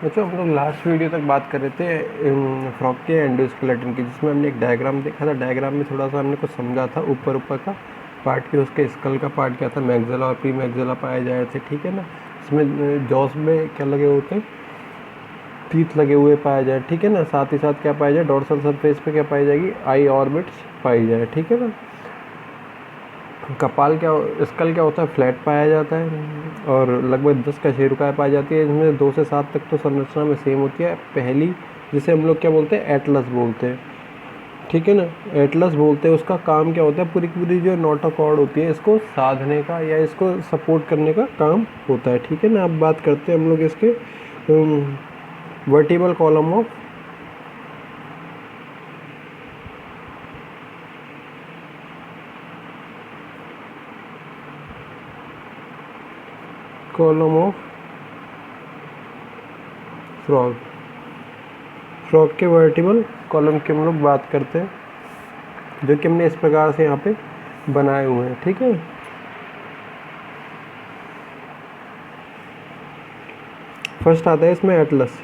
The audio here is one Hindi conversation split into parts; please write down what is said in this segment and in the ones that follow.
अच्छा, हम लोग लास्ट वीडियो तक बात कर रहे थे फ्रॉग के एंडोस्केलेटन की, जिसमें हमने एक डायग्राम देखा था। डायग्राम में थोड़ा सा हमने कुछ समझा था, ऊपर ऊपर का पार्ट के उसके स्कल का पार्ट क्या था, मैग्जिला और प्री मैग्जिला पाए जाए थे, ठीक है ना। इसमें जॉस में क्या लगे होते हैं, टीथ लगे हुए पाए जाए, ठीक है ना। साथ ही साथ क्या पाया जाए, डोर्सल सरफेस पे क्या पाई जाएगी, आई ऑर्बिट्स पाई जाए, ठीक है ना। कपाल क्या, स्कल क्या होता है, फ्लैट पाया जाता है और लगभग 10 कशेरुकाएँ पाई जाती है। इसमें 2 से 7 तक तो संरचना में सेम होती है। पहली जिसे हम लोग क्या बोलते हैं, एटलस बोलते हैं, ठीक है ना। एटलस बोलते हैं। उसका काम क्या होता है, पूरी की पूरी जो नोटोकॉर्ड होती है, इसको साधने का या इसको सपोर्ट करने का काम होता है, ठीक है ना। अब बात करते हैं हम लोग इसके vertebral column of frog. Frog के वर्टिबल कॉलम की हम लोग बात करते हैं, जो कि हमने इस प्रकार से यहाँ पे बनाए हुए हैं, ठीक है। फर्स्ट आता है इसमें एटलस।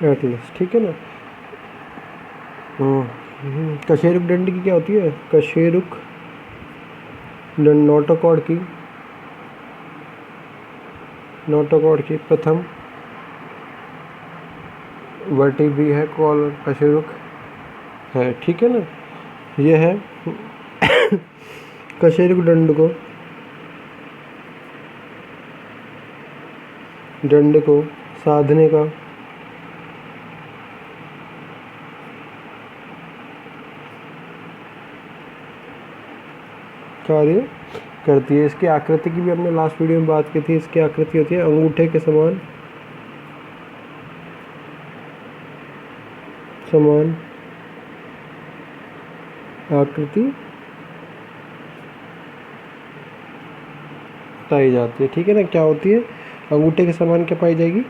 एटलस, ठीक है ना। कशेरुक दंड की क्या होती है, कशेरुक दंड नोटोकॉर्ड की प्रथम वर्टिब्री है, कॉल कशेरुक है, ठीक है ना। यह है कशेरुक दंड को साधने का कार्य करती है। इसकी आकृति की भी हमने लास्ट वीडियो में बात की थी। इसकी आकृति होती है अंगूठे के समान आकृति पाई जाती है, ठीक है ना। क्या होती है, अंगूठे के समान क्या पाई जाएगी,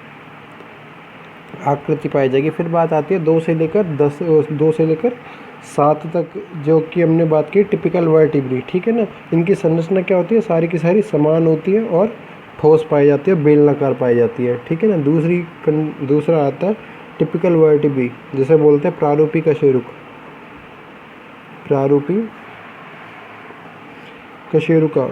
आकृति पाई जाएगी। फिर बात आती है 2 से लेकर 7 तक, जो कि हमने बात की टिपिकल वर्टिब्री, ठीक है ना। इनकी संरचना क्या होती है, सारी की सारी समान होती है और ठोस पाई जाती है, बेलनाकार पाई जाती है, ठीक है ना। दूसरा आता है टिपिकल वर्टिब्री, जिसे बोलते हैं प्रारूपी कशेरुका।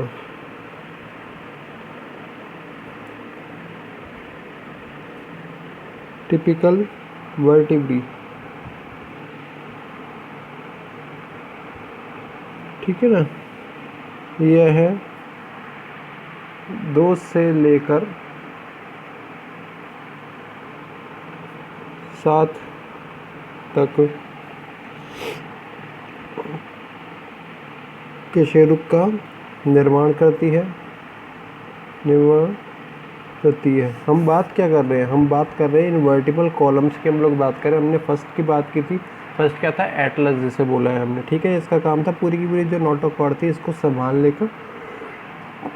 टिपिकल वर्टिब्री, ठीक है ना। यह है 2 से लेकर 7 तक कशेरुक का निर्माण करती है। हम बात क्या कर रहे हैं, हम बात कर रहे हैं इन वर्टिबल कॉलम्स की। हम लोग बात कर रहे हैं, हमने फर्स्ट की बात की थी। फर्स्ट क्या था, एटलस जिसे बोला है हमने, ठीक है। इसका काम था पूरी की पूरी जो नोटोकॉर्ड थी, इसको संभालने का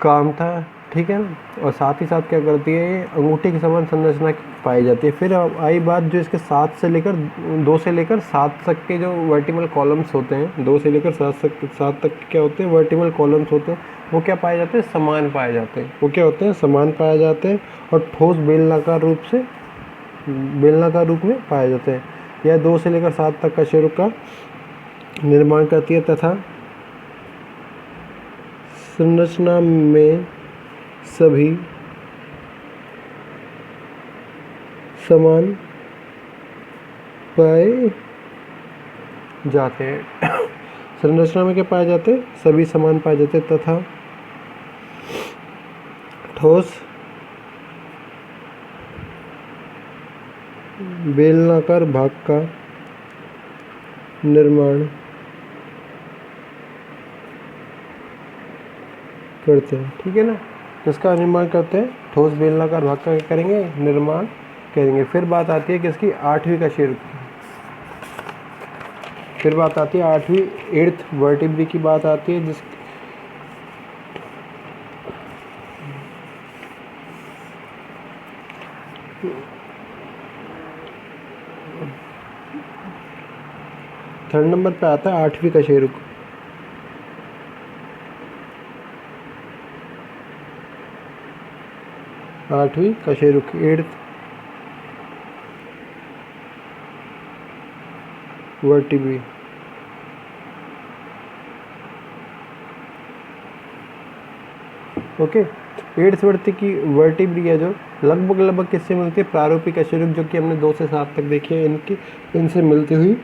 काम था, ठीक है ना। और साथ ही साथ क्या करती है, ये अंगूठे की समान संरचना पाई जाती है। फिर आई बात जो इसके 2 से लेकर 7 तक के जो वर्टिबल कॉलम्स होते हैं, 2 से लेकर 7 तक क्या होते हैं, वर्टिबल कॉलम्स होते हैं। वो क्या पाए जाते हैं, समान पाए जाते हैं। वो क्या होते हैं, समान पाए जाते हैं और ठोस बेलनाकार रूप में पाए जाते हैं। यह 2 से लेकर 7 तक कशेरुक का निर्माण करती है तथा संरचना में सभी समान पाए जाते हैं। संरचना में क्या पाए जाते हैं, सभी समान पाए जाते हैं तथा ठोस बेलनाकार भाग का निर्माण करते हैं, ठीक है ना। किसका निर्माण करते हैं, ठोस बेलनाकार भाग का क्या करेंगे, निर्माण करेंगे। फिर बात आती है किसकी, 8वीं कशेरुक की। फिर बात आती है 8वीं 8th वर्टिब्री की बात आती है, जिस थर्ड नंबर पे आता है 8वीं कशेरुक। 8वीं कशेरुक, 8th vertebrae. Okay, 8th vertebrae है जो लगभग किससे मिलती है, प्रारूपिक कशेरुक, जो कि हमने 2 से 7 तक देखी है, इनसे मिलती हुई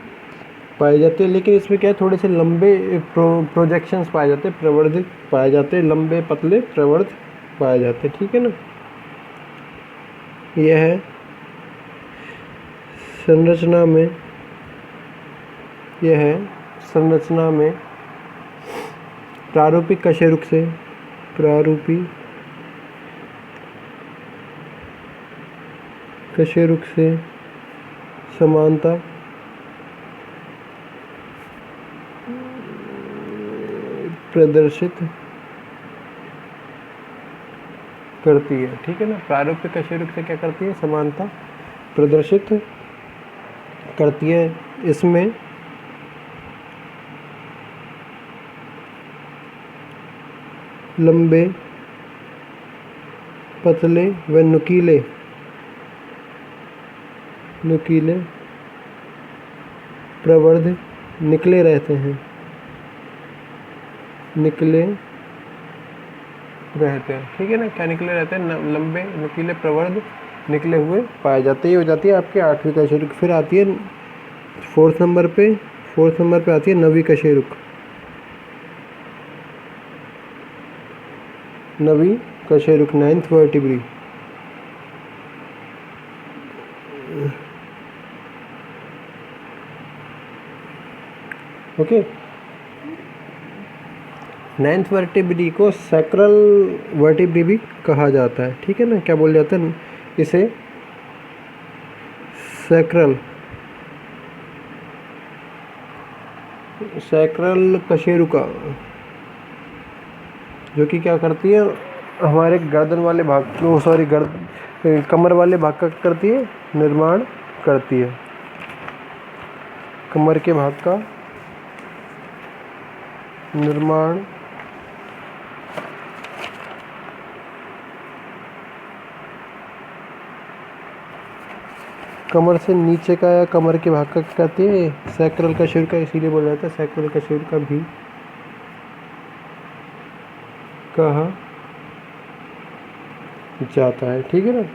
पाई जाती है। लेकिन इसमें क्या है, थोड़े से लंबे प्रोजेक्शंस पाए जाते हैं, प्रवर्धित पाए जाते हैं, लंबे पतले प्रवर्ध पाए जाते हैं, ठीक है ना। यह है संरचना में प्रारूपिक कशेरुक से समानता प्रदर्शित करती है, ठीक है ना। प्रारूपिक कशेरुक से क्या करती है, समानता प्रदर्शित करती है। इसमें लंबे पतले व नुकीले प्रवर्ध निकले रहते हैं, ठीक है ना। क्या निकले रहते हैं, लंबे नुकीले प्रवर्ध निकले हुए पाए जाते हैं। ये हो जाती है आपके 8वीं कशेरुक। फिर आती है 4th नंबर पे आती है 9वीं कशेरुक। 9th vertebrae. Okay, 9th vertebrae को सैक्रल वर्टिब्री भी कहा जाता है, ठीक है ना। क्या बोल जाता है इसे, सैक्रल कशेरुका, जो कि क्या करती है, हमारे गर्दन वाले भाग को, कमर वाले भाग का करती है, निर्माण करती है, कमर के भाग का निर्माण कमर से नीचे का या कमर के भाग का कहते हैं सैक्रल कशेरुका, इसीलिए बोला जाता है सैक्रल कशेरुका भी कहा जाता है, ठीक है ना।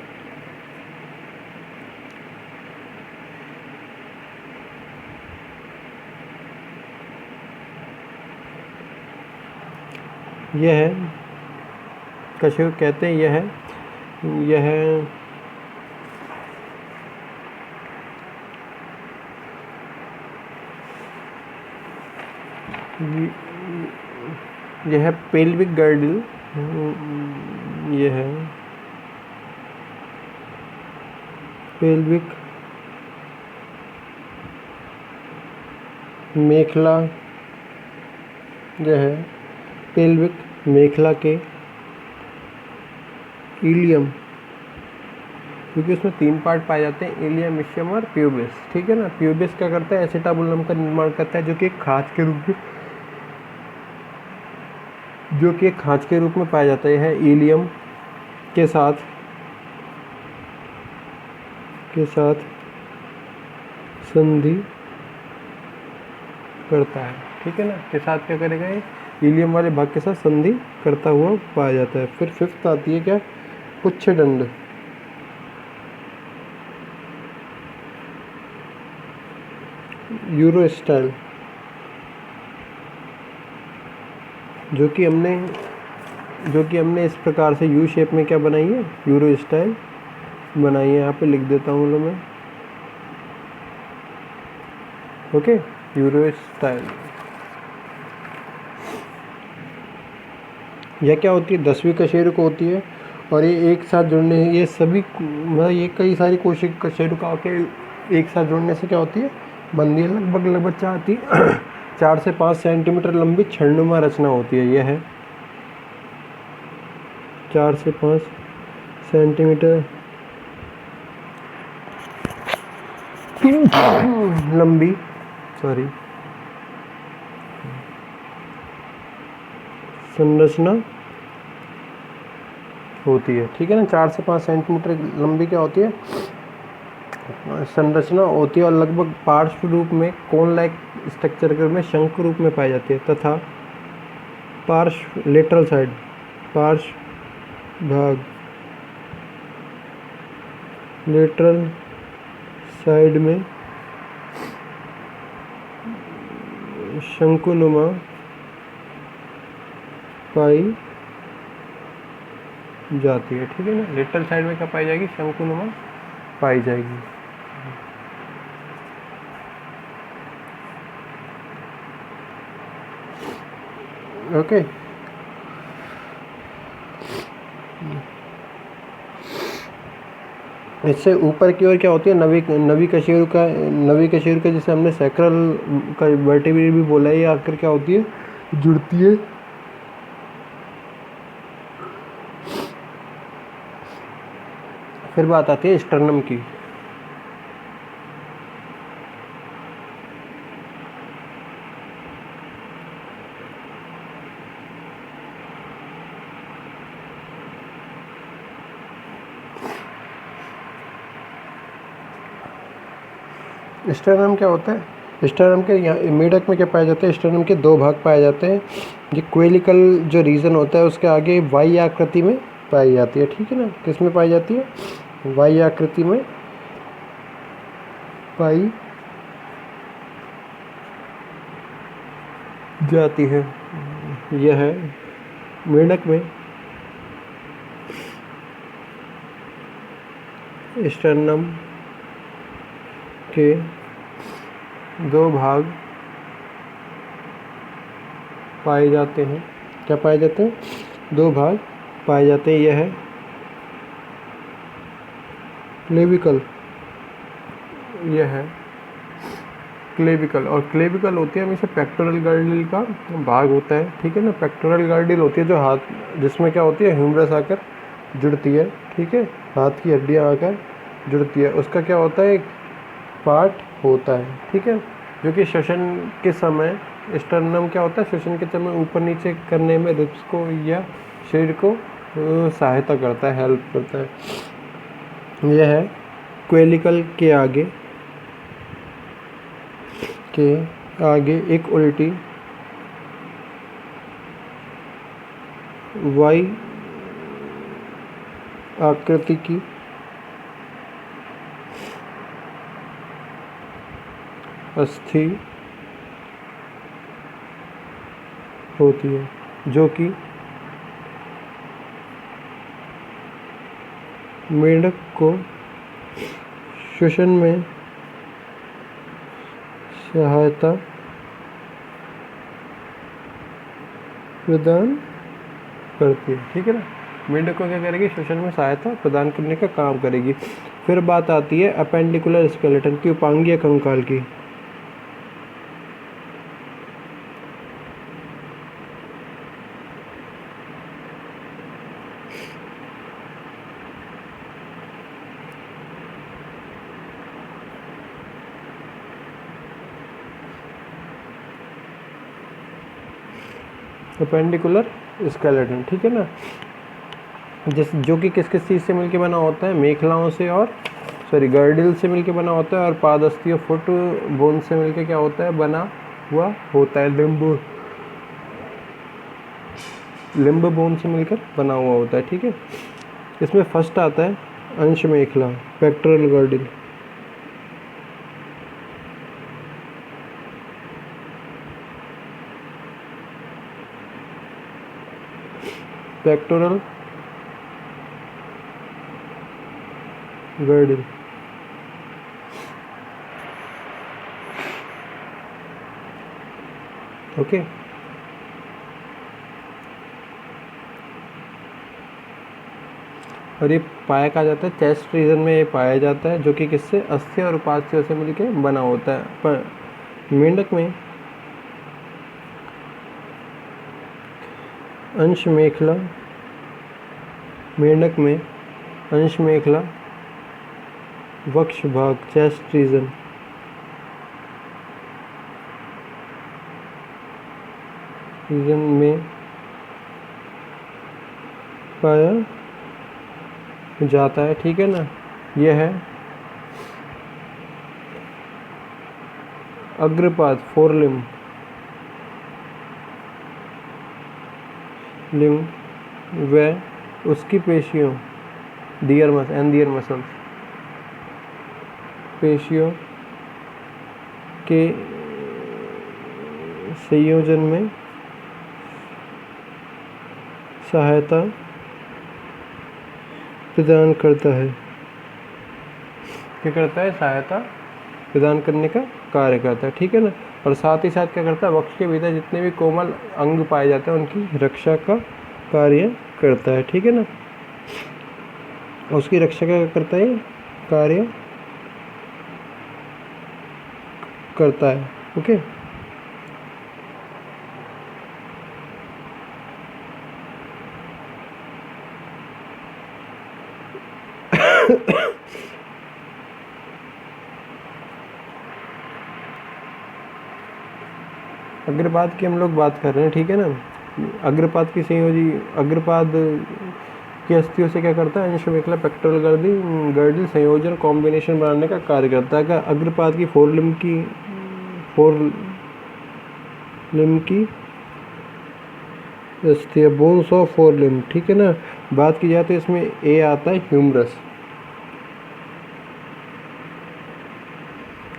यह है कशेरुक, कहते हैं यह यह पेल्विक गर्डल, यह है पेल्विक मेखला, यह है पेल्विक मेखला के इलियम, क्योंकि उसमें 3 पार्ट पाए जाते हैं, इलियम, इशियम और प्यूबिस, ठीक है ना। प्यूबिस क्या करता है, एसिटाबुलम का निर्माण करता है, जो कि एक खांच के रूप में पाया जाता है। यह इलियम के साथ संधि करता है, ठीक है ना। के साथ क्या करेगा, ये इलियम वाले भाग के साथ संधि करता हुआ पाया जाता है। फिर 5th आती है क्या, पुच्छदंड, यूरोस्टाइल, जो कि हमने इस प्रकार से यू शेप में क्या बनाई है, यूरो स्टाइल बनाई है। यहाँ पे लिख देता हूँ मैं, ओके, यूरो स्टाइल। यह क्या होती है, 10वीं कशेरुक होती है, और ये एक साथ जुड़ने, ये सभी मतलब ये कई सारी कोशिक कशेरुका के एक साथ जुड़ने से क्या होती है, बनती है। लगभग 4 से 5 सेंटीमीटर लंबी छड़नुमा रचना होती है। यह है 4 से 5 सेंटीमीटर लंबी संरचना होती है, ठीक है ना। 4 से 5 सेंटीमीटर लंबी क्या होती है, संरचना होती है और लगभग पार्श्व रूप में कोन लाइक स्ट्रक्चर के रूप में शंकु रूप में पाई जाती है तथा पार्श्व लेटरल साइड पार्श्व भाग लेटरल साइड में शंकुनुमा पाई जाती है, ठीक है ना। लेटरल साइड में क्या पाई जाएगी, शंकुनुमा पाई जाएगी। ओके इससे ऊपर की ओर क्या होती है, नवी कशेरु का जिसे हमने सैक्रल का वर्टिब्रे भी बोला है, ये आकर क्या होती है, जुड़ती है। फिर बात आती है स्टर्नम की। स्टर्नम क्या होता है, स्टर्नम के यहाँ मेढक में क्या पाया जाता है, स्टर्नम के 2 भाग पाए जाते हैं। ये क्वेलिकल जो रीजन होता है उसके आगे वाई आकृति में पाई जाती है, ठीक है ना। किस में पाई जाती है, वाई आकृति में पाई जाती है। यह है मेढक में स्टर्नम के 2 भाग पाए जाते हैं। क्या पाए जाते हैं, 2 भाग पाए जाते हैं। यह है क्लेविकल, यह है क्लेविकल, और क्लेविकल होती है हमेशा पेक्टोरल गार्डिल का भाग होता है, ठीक है ना। पेक्टोरल गार्डिल होती है जो हाथ, जिसमें क्या होती है, ह्यूमरस आकर जुड़ती है, ठीक है, हाथ की हड्डियाँ आकर जुड़ती है। उसका क्या होता है, एक पार्ट होता है, ठीक है, जो कि श्वसन के समय स्टर्नम क्या होता है, श्वसन के समय ऊपर नीचे करने में रिब्स को या शरीर को सहायता करता है, हेल्प करता है। यह है क्वेलिकल के आगे एक उल्टी वाई आकृति की अस्थि होती है, जो कि मेढक को श्वसन में सहायता प्रदान करती है, ठीक है ना। मेढक को क्या करेगी, श्वसन में सहायता प्रदान करने का काम करेगी। फिर बात आती है अपेंडिकुलर स्केलेटन की, उपांगीय कंकाल की। अपेंडिकुलर स्केलेटन, ठीक है ना, जो कि किस किस चीज़ से मिलके बना होता है, मेखलाओं से और गर्डिल से मिलके बना होता है, और पादस्थी और फुट बोन से मिलके क्या होता है, बना हुआ होता है। लिम्ब बोन से मिलकर बना हुआ होता है, ठीक है। इसमें फर्स्ट आता है अंश मेखला, pectoral girdle. Pectoral girdle, okay. और ये पाया कहा जाता है, चेस्ट रीजन में ये पाया जाता है, जो कि किससे, अस्थि और उपास्थि से मिलके बना होता है। पर मेंढक में अंश मेखला, मेंढक में अंश मेखला, वक्ष भाग, चेस्ट रीजन, में पाया जाता है, ठीक है ना। यह है अग्रपाद, फोर लिम्ब, व उसकी पेशियों, their muscle and their muscles, पेशियों के संयोजन में सहायता प्रदान करता है। क्या करता है? सहायता प्रदान करने का कार्य करता है, ठीक है ना। और साथ ही साथ क्या करता है? वक्ष के भीतर जितने भी कोमल अंग पाए जाते हैं उनकी रक्षा का कार्य करता है, ठीक है ना। उसकी रक्षा का करता है, कार्य करता है, ओके। अग्रपाद की हम लोग बात कर रहे हैं, ठीक है ना। अग्रपाद की संयोजी, अग्रपाद की अस्थियों से क्या करता है? अंश मेखला पेक्टोरल गर्डिल संयोजन कॉम्बिनेशन बनाने का कार्य करता है। अग्रपाद की फोर लिम्ब की अस्थियां, बोन्स ऑफ फोर लिम्ब, ठीक है ना। बात की जाती है इसमें ए आता है ह्यूमरस।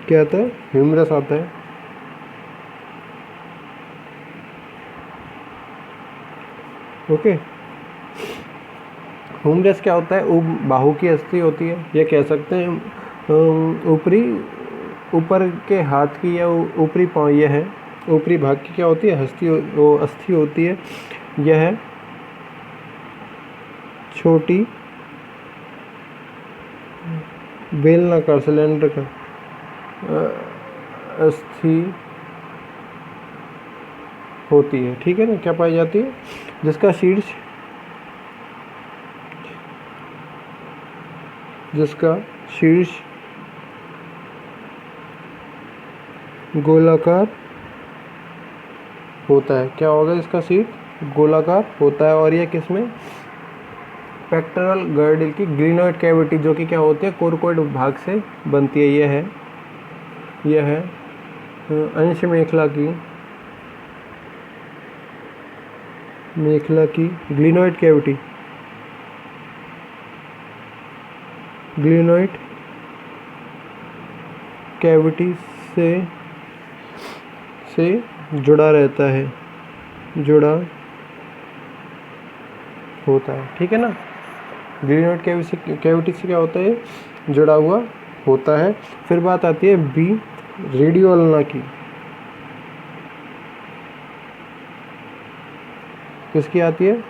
क्या आता है? ह्यूमरस आता है, ओके। ह्यूमरस क्या होता है? बाहु की अस्थि होती है, या कह सकते हैं ऊपरी, ऊपर के हाथ की या ऊपरी पाँव, यह है ऊपरी भाग की क्या होती है? अस्थि होती है। यह छोटी बेलनाकार सिलेंडर का अस्थि होती है, ठीक है ना। क्या पाई जाती है? जिसका शीर्ष गोलाकार होता है। क्या होगा? इसका शीर्ष गोलाकार होता है। और यह किसमें? पेक्टोरल गर्डिल की ग्लिनोइड कैविटी, जो कि क्या होती है? कोरकोइड भाग से बनती है। यह है अंश मेखला की ग्लिनोइड कैविटी से जुड़ा रहता है, जुड़ा होता है, ठीक है ना। ग्लिनोइड कैविटी से क्या होता है? जुड़ा हुआ होता है। फिर बात आती है बी, रेडियोल्ना की। किसकी आती है?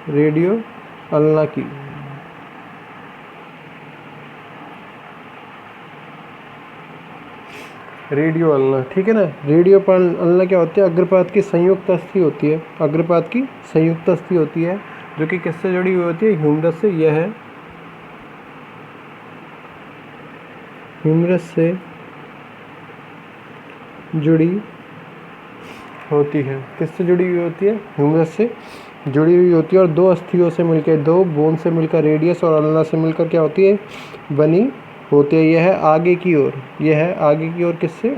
रेडियोल्ना की। रेडियोल्ना, ठीक है ना। रेडियोल्ना क्या होती है? अग्रपाद की संयुक्त अस्थि होती है। अग्रपाद की संयुक्त अस्थि होती है, जो कि किससे जुड़ी हुई होती है? ह्यूमरस से। यह है ह्यूमरस से जुड़ी होती है। किससे जुड़ी हुई होती है? ह्यूमरस से जुड़ी हुई होती है। और दो अस्थियों से मिलकर, दो बोन से मिलकर, रेडियस और अल्ना से मिलकर क्या होती है? बनी होती है। यह है आगे की ओर, किससे?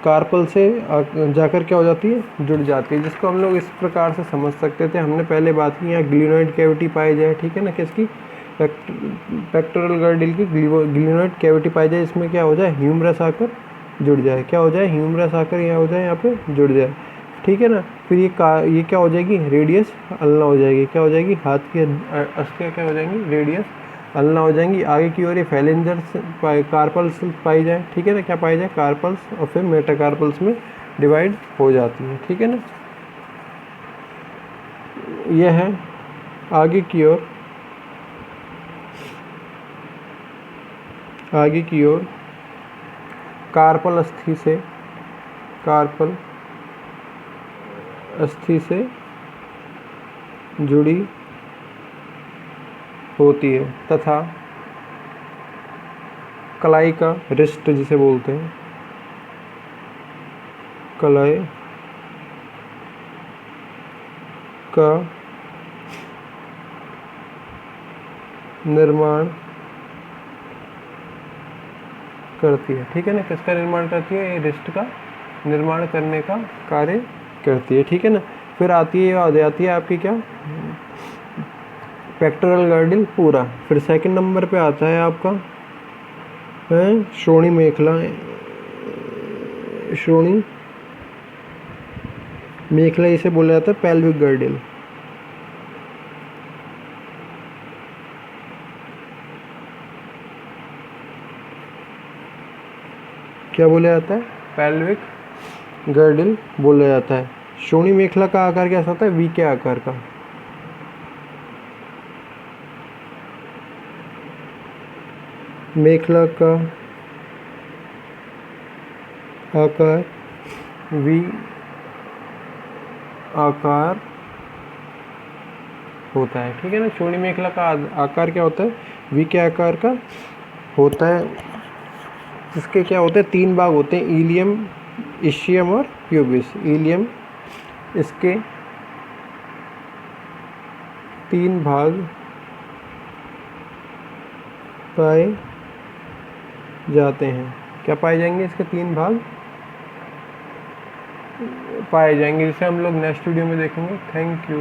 कार्पल से जाकर क्या हो जाती है? जुड़ जाती है। जिसको हम लोग इस प्रकार से समझ सकते थे, हमने पहले बात की, यहाँ ग्लिनोइड कैविटी पाई जाए, ठीक है ना। किसकी? पेक्टोरल गर्डिल की ग्लिनोइड कैविटी पाई जाए। इसमें क्या हो जाए? ह्यूमरस आकर जुड़ जाए। क्या हो जाए? ह्यूमरस आकर यहाँ हो जाए, यहाँ पे जुड़ जाए, ठीक है ना। फिर ये क्या हो जाएगी? रेडियस अल्ना हो जाएगी। क्या हो जाएगी? हाथ की अस्थियाँ क्या हो जाएंगी? रेडियस अल्ना हो जाएंगी। आगे की ओर ये फैलेंजर्स कार्पल्स पाई जाए, ठीक है ना। क्या पाई जाए? कार्पल्स, और फिर मेटाकार्पल्स में डिवाइड हो जाती है, ठीक है ना। यह है आगे की ओर कार्पल अस्थि से जुड़ी होती है, तथा कलाई का रिस्ट जिसे बोलते हैं, कलाई का निर्माण करती है, ठीक है ना। किसका निर्माण करती है? ये रिस्ट का निर्माण करने का कार्य करती है, ठीक है ना। फिर आती है, आ जाती है आपकी क्या, पेक्टोरल गर्डिल पूरा। फिर सेकंड नंबर पे आता है आपका है श्रोणी मेखला, श्रोणी मेखला इसे बोला जाता है पेल्विक गर्डिल। क्या बोला जाता है? पेल्विक गर्डिल बोला जाता है। श्रोणी मेखला का आकार कैसा होता है? वी के आकार का। मेखला का आकार वी आकार होता है, ठीक है ना। श्रोणी मेखला का आकार क्या होता है? वी के आकार का होता है। इसके क्या होते हैं? 3 भाग होते हैं, इलियम, इशियम और प्यूबिस। इलियम, इसके 3 भाग पाए जाते हैं। क्या पाए जाएंगे? इसके 3 भाग पाए जाएंगे, जिसे हम लोग नेक्स्ट वीडियो में देखेंगे। Thank you.